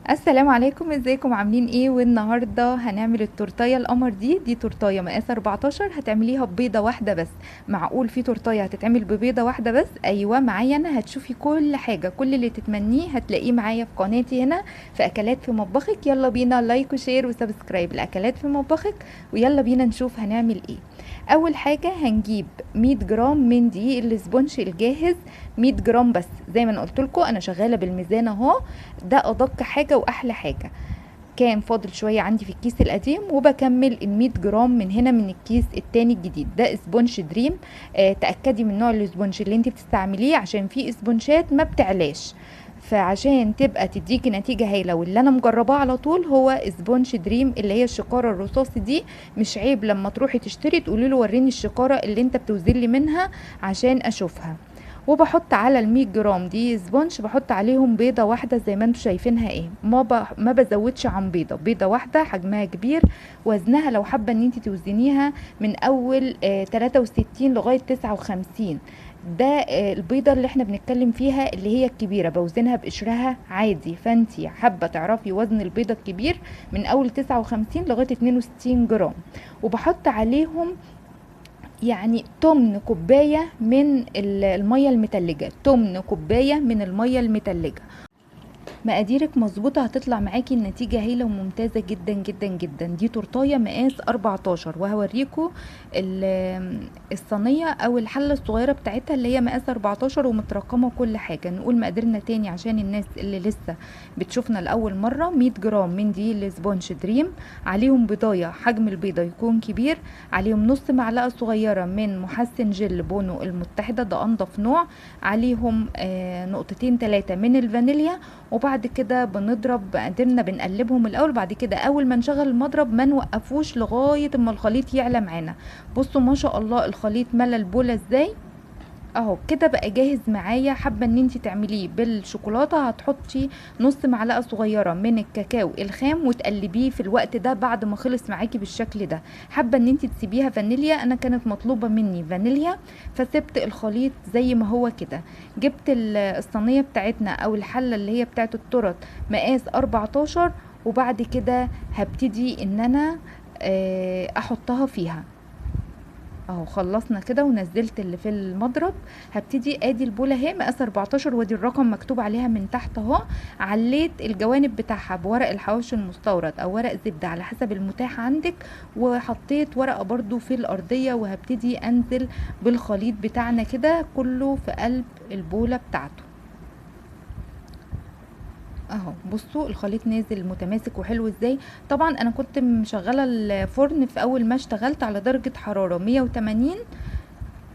السلام عليكم، ازيكم عاملين ايه؟ والنهارده هنعمل التورتايه القمر دي تورتايه مقاس 14 هتعمليها ببيضه واحده بس. معقول في تورتايه هتتعمل ببيضه واحده بس؟ ايوه معايا انا، هتشوفي كل حاجه، كل اللي تتمنيه هتلاقيه معايا في قناتي هنا في اكلات في مطبخك. يلا بينا لايك وشير وسبسكرايب لاكلات في مطبخك، ويلا بينا نشوف هنعمل ايه. اول حاجه هنجيب 100 جرام من دقيق الاسبونج الجاهز، 100 جرام بس. زي ما انا قلت لكم انا شغاله بالميزان اهو، ده ادق حاجه واحلى حاجه. كان فاضل شويه عندي في الكيس القديم وبكمل ال 100 جرام من هنا من الكيس التاني الجديد. ده اسبونج دريم. تاكدي من نوع الاسبونج اللي انت بتستعمليه، عشان في اسبونجات ما بتعلاش، فعشان تبقى تديكي نتيجة هايلة واللي انا مجرباه على طول هو اسبونج دريم اللي هي الشقارة الرصاصي دي. مش عيب لما تروحي تشتري تقولي له وريني الشقارة اللي انت بتوزنلي منها عشان اشوفها. وبحط على ال100 جرام دي سبونج، بحط عليهم بيضة واحدة زي ما انتوا شايفينها ايه، ما بزودش عن بيضة واحدة، حجمها كبير. وزنها لو حابة ان انت توزنيها من اول 63 لغاية 59. ده البيضة اللي احنا بنتكلم فيها اللي هي الكبيرة، بوزنها بقشرها عادي. فانتي حابة تعرفي وزن البيضة الكبير من اول 59 لغاية 62 جرام. وبحط عليهم يعني تمن كوباية من المية المتلجة، تمن كوباية من المية المتلجة. مقاديرك مظبوطة هتطلع معاكي النتيجة هايلة وممتازة جدا جدا جدا. دي تورتاية مقاس 14، وهوريكم الصينية او الحلة الصغيرة بتاعتها اللي هي مقاس 14 ومترقمة كل حاجة. نقول مقاديرنا تاني عشان الناس اللي لسه بتشوفنا لأول مرة. 100 جرام من دي الاسبونج دريم، عليهم بيضاية حجم البيضة يكون كبير، عليهم نص معلقة صغيرة من محسن جل بونو المتحدة، ده انضف نوع، عليهم نقطتين 3 من الفانيليا. وبعد كده بنضرب قدرنا بنقلبهم الاول، بعد كده اول ما نشغل المضرب ما نوقفوش لغايه اما الخليط يعلى معانا. بصوا ما شاء الله الخليط ملى البوله ازاي اهو كده بقى جاهز معايا. حابه ان انتي تعمليه بالشوكولاته، هتحطي نص معلقه صغيره من الكاكاو الخام وتقلبيه في الوقت ده بعد ما خلص معاكي بالشكل ده. حابه ان انتي تسيبيها فانيليا، انا كانت مطلوبه مني فانيليا فسبت الخليط زي ما هو كده. جبت الصينيه بتاعتنا او الحله اللي هي بتاعت التورت مقاس 14، وبعد كده هبتدي ان انا احطها فيها اهو. خلصنا كده ونزلت اللي في المضرب. هبتدي ادي البوله اهي مقاس 14، وادي الرقم مكتوب عليها من تحت اهو. عليت الجوانب بتاعها بورق الحواوشي المستورد او ورق زبده على حسب المتاح عندك، وحطيت ورقه برضو في الارضيه، وهبتدي انزل بالخليط بتاعنا كده كله في قلب البوله بتاعته اهو. بصوا الخليط نازل متماسك وحلو ازاي. طبعا انا كنت مشغله الفرن في اول ما اشتغلت على درجه حراره 180،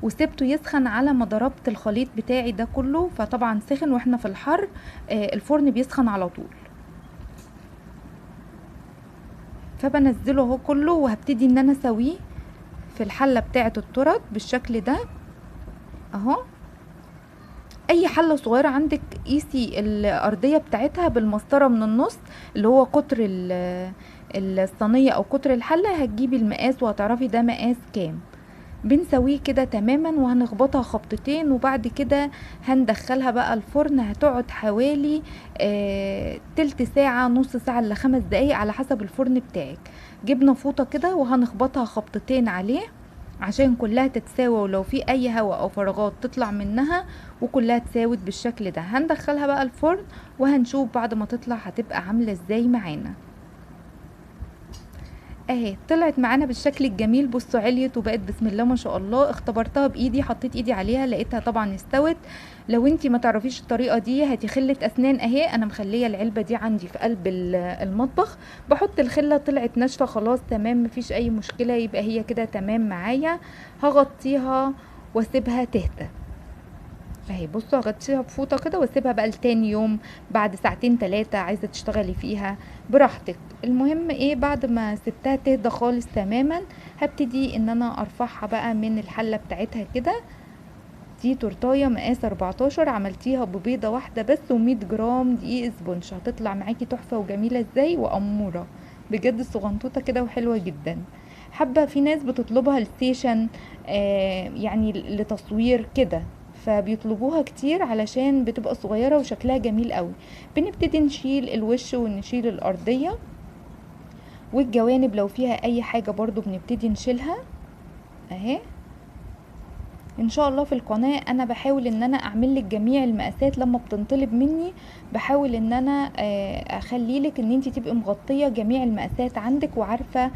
وسبته يسخن على ما ضربت الخليط بتاعي ده كله. فطبعا سخن واحنا في الحر، الفرن بيسخن على طول. فبنزله اهو كله، وهبتدي ان انا اسويه في الحله بتاعه التورت بالشكل ده اهو. اي حله صغيره عندك قيسي الارضيه بتاعتها بالمسطره من النص، اللي هو قطر الصينيه او قطر الحله، هتجيبي المقاس وهتعرفي ده مقاس كام. بنسويه كده تماما وهنخبطها خبطتين، وبعد كده هندخلها بقى الفرن. هتقعد حوالي تلت ساعة نص ساعة ل5 دقايق على حسب الفرن بتاعك. جبنا فوطة كده وهنخبطها خبطتين عليه عشان كلها تتساوى، ولو في اي هواء او فراغات تطلع منها، وكلها تساوت بالشكل ده. هندخلها بقى الفرن وهنشوف بعد ما تطلع هتبقى عاملة ازاي معانا اهي. طلعت معانا بالشكل الجميل. بصوا عليت وبقت بسم الله ما شاء الله. اختبرتها بايدي، حطيت ايدي عليها لقيتها طبعا استوت. لو انتي ما تعرفيش الطريقه دي هاتي خله اسنان اهي، انا مخليه العلبه دي عندي في قلب المطبخ. بحط الخله، طلعت ناشفه خلاص تمام مفيش اي مشكله، يبقى هي كده تمام معايا. هغطيها واسيبها تهدى اهي. بصوا هغطيها بفوطه كده واسيبها بقى لتاني يوم، بعد ساعتين 3 عايزه تشتغلي فيها براحتك. المهم ايه، بعد ما سبتها تهدى خالص تماما هبتدي ان انا ارفعها بقى من الحله بتاعتها كده. دي تورتايه مقاس 14 عملتيها ببيضه واحده بس و100 جرام دقيق اسبونج، هتطلع معاكي تحفه وجميله ازاي واموره بجد، صغنطوطه كده وحلوه جدا. حابه في ناس بتطلبها الستيشن يعني لتصوير كده، فبيطلبوها كتير علشان بتبقى صغيرة وشكلها جميل قوي. بنبتدي نشيل الوش ونشيل الارضية والجوانب، لو فيها اي حاجة برضو بنبتدي نشيلها اهي. ان شاء الله في القناة انا بحاول ان انا اعمل لك جميع المقاسات لما بتنطلب مني، بحاول ان انا اخلي لك ان انت تبقي مغطية جميع المقاسات عندك وعارفة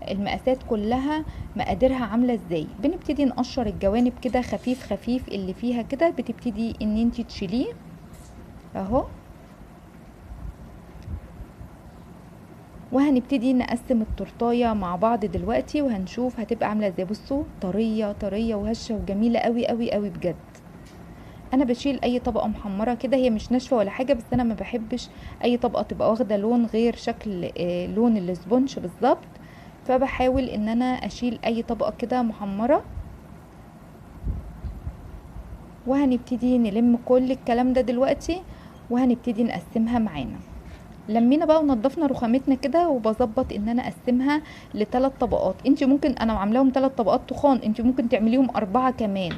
المقاسات كلها مقاديرها عاملة ازاي. بنبتدي نقشر الجوانب كده خفيف خفيف، اللي فيها كده بتبتدي ان انت تشيليه اهو. وهنبتدي نقسم التورتايه مع بعض دلوقتي وهنشوف هتبقى عامله ازاي. بصوا طريه طريه وهشه وجميله قوي قوي قوي بجد. انا بشيل اي طبقه محمره كده، هي مش ناشفه ولا حاجه، بس انا ما بحبش اي طبقه تبقى واخده لون غير شكل لون الاسبونج بالظبط، فبحاول ان انا اشيل اي طبقه كده محمره. وهنبتدي نلم كل الكلام ده دلوقتي وهنبتدي نقسمها معانا. لمينا بقى ونضفنا رخامتنا كده، وبظبط ان انا اقسمها ل3 طبقات. انت ممكن، انا عاملاهم 3 طبقات تخان، انت ممكن تعمليهم 4 كمان.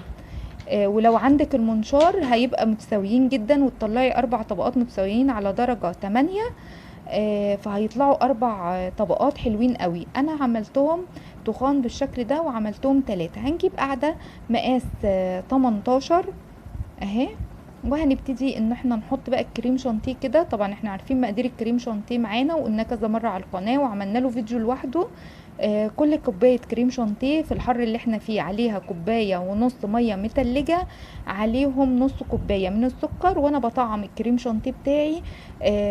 ولو عندك المنشار هيبقى متساويين جدا، وتطلعي 4 طبقات متساويين على درجة 8، فهيطلعوا 4 طبقات حلوين قوي. انا عملتهم تخان بالشكل ده وعملتهم 3. هنجيب قاعدة مقاس 18 اهي، وهنبتدي ان احنا نحط بقى الكريم شانتيه كده. طبعا احنا عارفين مقادير الكريم شانتيه معانا وقلنا كذا مره على القناه وعملنا له فيديو لوحده. كل كوبايه كريم شانتيه في الحر اللي احنا فيه عليها كوبايه ونص ميه متلجه، عليهم نص كوبايه من السكر، وانا بطعم الكريم شانتيه بتاعي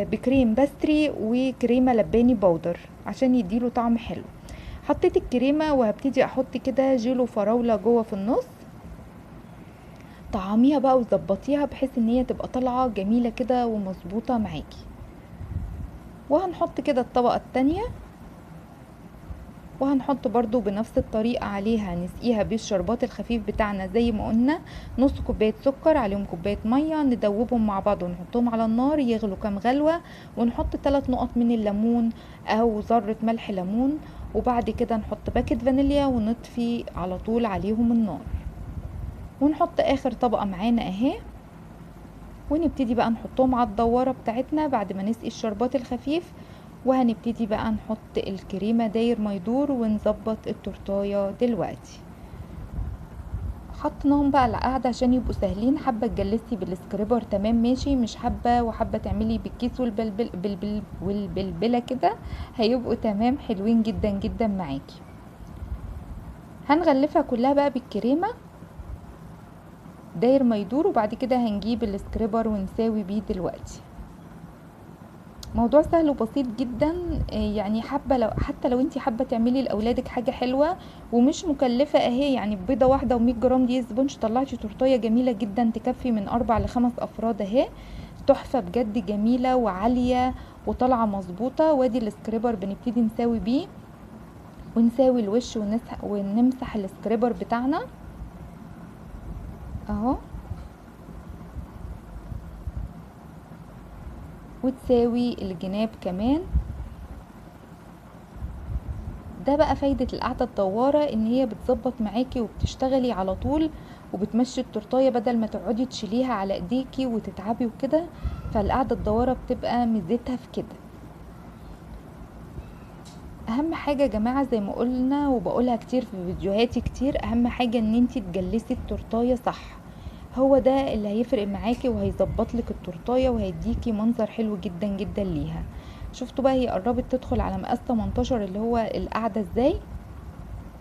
بكريم باستري وكريمه لباني باودر عشان يديله طعم حلو. حطيت الكريمه وهبتدي احط كده جيلو فراوله جوه في النص. طعميها بقى وظبطيها بحيث ان هي تبقى طالعه جميله كده ومظبوطه معاكي. وهنحط كده الطبقه التانية، وهنحط برضو بنفس الطريقه عليها، نسقيها بالشربات الخفيف بتاعنا زي ما قلنا، نص كوبايه سكر عليهم كوبايه ميه، ندوبهم مع بعض ونحطهم على النار يغلوا كام غلوه، ونحط 3 نقط من الليمون او ذره ملح ليمون، وبعد كده نحط باكت فانيليا ونطفي على طول عليهم النار. ونحط اخر طبقه معانا اهي، ونبتدي بقى نحطهم على الدوارة بتاعتنا بعد ما نسقي الشربات الخفيف. وهنبتدي بقى نحط الكريمة داير ما يدور ونظبط التورتايه دلوقتي. حطناهم بقى على القاعدة عشان يبقوا سهلين. حابة تجلسي بالسكريبر تمام ماشي، مش حابة وحابة تعملي بالكيس والبلبلة كده، هيبقوا تمام حلوين جدا جدا معاكي. هنغلفها كلها بقى بالكريمة داير ما يدور، وبعد كده هنجيب السكريبر ونساوي بيه دلوقتي. موضوع سهل وبسيط جدا، يعني حتى لو انتي حابه تعملي لاولادك حاجه حلوه ومش مكلفه اهي، يعني بيضه واحده و100 جرام دي سبونج طلعتي تورتايه جميله جدا تكفي من 4 ل5 افراد اهي. تحفه بجد، جميله وعاليه وطالعه مظبوطه. وادي السكريبر بنبتدي نساوي بيه، ونساوي الوش ونمسح السكريبر بتاعنا اهو، وتساوي الجناب كمان. ده بقى فايدة القعدة الدوارة، ان هي بتظبط معاكي وبتشتغلي على طول وبتمشي التورتايه بدل ما تقعدي تشيليها على ايديكي وتتعبي وكده. فالقعدة الدوارة بتبقى ميزتها في كده. اهم حاجة يا جماعة زي ما قلنا وبقولها كتير في فيديوهاتي كتير، اهم حاجة ان انتي تجلسي التورتايه صح. هو ده اللي هيفرق معاكي وهيظبط لك التورتايه وهيديكي منظر حلو جدا جدا ليها. شفتوا بقى هي قربت تدخل على مقاس 18 اللي هو القاعده ازاي،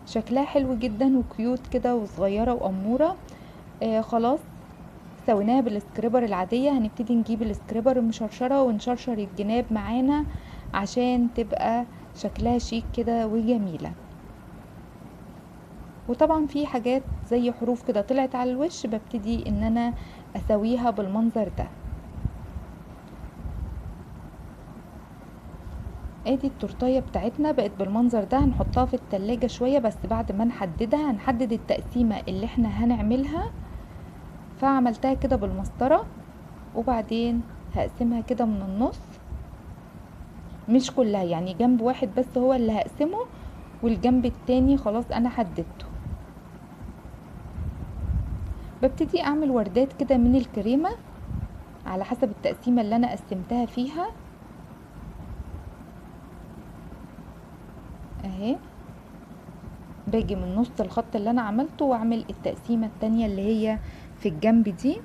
شكلها حلو جدا وكيوت كده وصغيره واموره. خلاص سويناها بالسكريبر العاديه. هنبتدي نجيب السكريبر المشرشره ونشرشر الجناب معانا عشان تبقى شكلها شيك كده وجميله. وطبعا في حاجات زي حروف كده طلعت على الوش ببتدي ان انا اسويها بالمنظر ده. ادي التورتايه بتاعتنا بقت بالمنظر ده. هنحطها في التلاجة شوية بس بعد ما نحددها، هنحدد التقسيمة اللي احنا هنعملها. فعملتها كده بالمسطرة، وبعدين هقسمها كده من النص، مش كلها يعني جنب واحد بس هو اللي هقسمه، والجنب التاني خلاص انا حددته. ببتدي اعمل وردات كده من الكريمة على حسب التقسيمة اللي انا قسمتها فيها اهي. باجي من نص الخط اللي انا عملته واعمل التقسيمة التانية اللي هي في الجنب دي،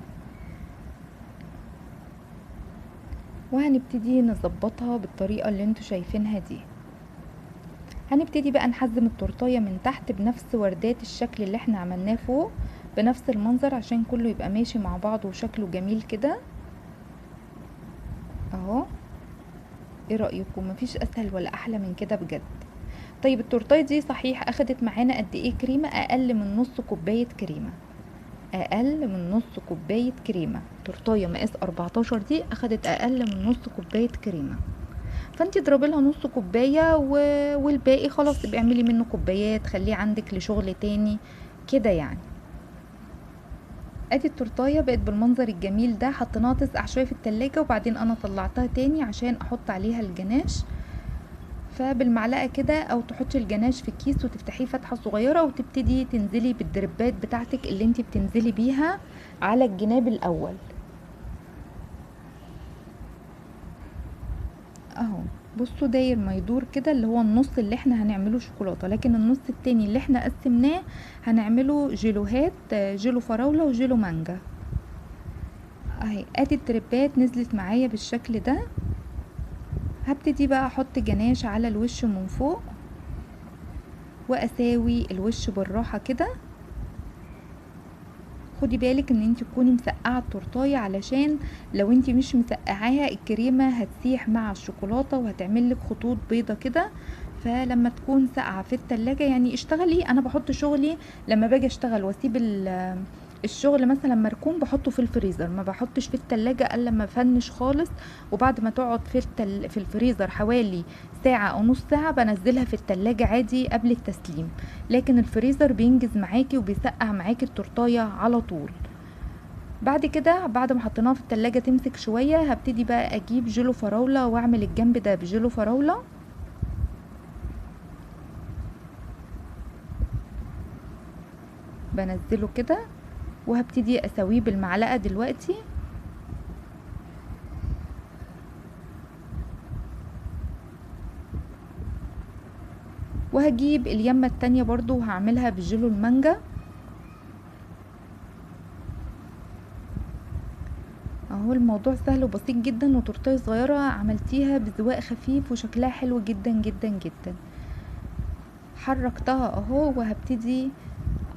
وهنبتدي نظبطها بالطريقة اللي انتوا شايفينها دي. هنبتدي بقى نحزم التورتاية من تحت بنفس وردات الشكل اللي احنا عملناه فوق بنفس المنظر عشان كله يبقى ماشي مع بعض وشكله جميل كده اهو. ايه رأيكم؟ مفيش اسهل ولا احلى من كده بجد. طيب التورتايه دي صحيح اخدت معانا قد ايه كريمه؟ اقل من نص كوبايه كريمه، اقل من نص كوبايه كريمه. تورتايه مقاس 14 دي اخدت اقل من نص كوبايه كريمه، فانت اضربي لها نص كوبايه والباقي خلاص تبقي اعملي منه كوبايات، خليه عندك لشغل تاني كده يعني. ادي التورتايه بقت بالمنظر الجميل ده. حطيناها تسقع شويه في التلاجة وبعدين انا طلعتها تاني عشان احط عليها الجناش. فبالمعلقه كده او تحطي الجناش في كيس وتفتحيه فتحه صغيره وتبتدي تنزلي بالدربات بتاعتك اللي انت بتنزلي بيها على الجناب الاول اهو. بصوا داير ما يدور كده اللي هو النص اللي احنا هنعمله شوكولاته، لكن النص التاني اللي احنا قسمناه هنعمله جيلوهات، جيلو فراوله وجيلو مانجا اهي. ادي الدربات نزلت معايا بالشكل ده. هبتدي بقى احط جناش على الوش من فوق واساوي الوش بالراحه كده. خدي بالك ان انت تكوني مسقعه التورتايه علشان لو انت مش مسقعاها الكريمه هتسيح مع الشوكولاته وهتعمل لك خطوط بيضه كده. فلما تكون ساقعه في التلاجة يعني اشتغلي. انا بحط شغلي لما باجي اشتغل واسيب الشغل مثلا مركون بحطه في الفريزر، ما بحطش في التلاجة الا لما افنش خالص، وبعد ما تقعد في الفريزر حوالي ساعة او نص ساعة بنزلها في التلاجة عادي قبل التسليم. لكن الفريزر بينجز معاكي وبيسقع معاكي التورتايه على طول. بعد كده بعد ما حطيناها في التلاجة تمسك شوية هبتدي بقى اجيب جيلو فراولة واعمل الجنب ده بجيلو فراولة بنزله كده وهبتدي اسويه بالمعلقة دلوقتي. وهجيب اليمة التانية برضو وهعملها بجيلو المانجا اهو. الموضوع سهل وبسيط جدا وتورتايه صغيرة عملتيها بذواق خفيف وشكلها حلو جدا جدا جدا. حركتها اهو وهبتدي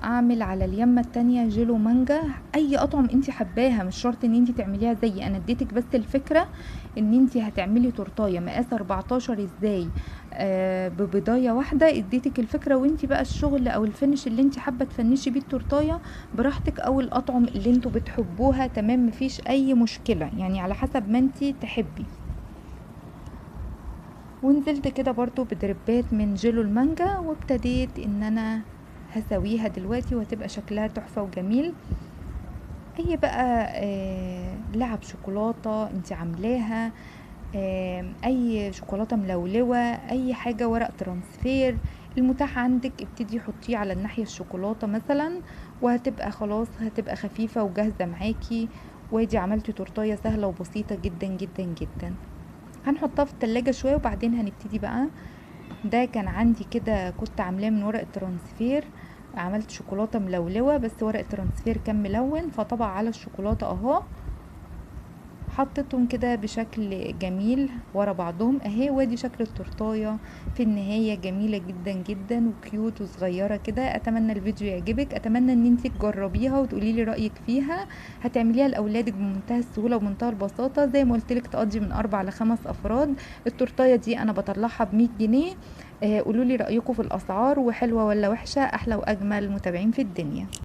اعمل على اليمة التانية جيلو مانجا. اي اطعم انت حباها، مش شرط ان انت تعمليها زي انا اديتك بس الفكرة ان انت هتعملي تورتايه مقاس 14 ازاي ببضاية واحدة. اديتك الفكرة وانت بقى الشغل او الفينش اللي انت حابة تفنشي بيه التورتايه براحتك، او الاطعم اللي انتوا بتحبوها تمام مفيش اي مشكلة يعني على حسب ما انت تحبي. ونزلت كده برضو بدربات من جيلو المانجا وابتديت ان انا هسويها دلوقتي وهتبقى شكلها تحفة وجميل. اي بقى لعب شوكولاتة انت عاملاها، اي شوكولاتة ملولوة، اي حاجة، ورق ترانسفير المتاح عندك ابتدي حطيه على الناحية الشوكولاتة مثلا وهتبقى خلاص هتبقى خفيفة وجاهزة معاكي. وادي عملتي تورتايه سهلة وبسيطة جدا جدا جدا. هنحطها في التلاجة شوية وبعدين هنبتدي بقى. ده كان عندي كده كنت عاملاه من ورق الترانسفير، عملت شوكولاتة ملولوة بس ورق الترانسفير كان ملون فطبع على الشوكولاتة اهو. حطيتهم كده بشكل جميل ورا بعضهم اهي. وادي شكل التورتايه في النهاية جميلة جدا جدا وكيوت وصغيرة كده. اتمنى الفيديو يعجبك، اتمنى ان انت تجربيها وتقولي لي رأيك فيها. هتعمليها لاولادك بمنتهى السهولة وبمنتهى البساطة زي ما قلت لك تقضي من 4 ل5 افراد. التورتايه دي انا بطلعها ب100 جنيه. قولوا لي رأيكم في الاسعار وحلوة ولا وحشة. احلى واجمل متابعين في الدنيا.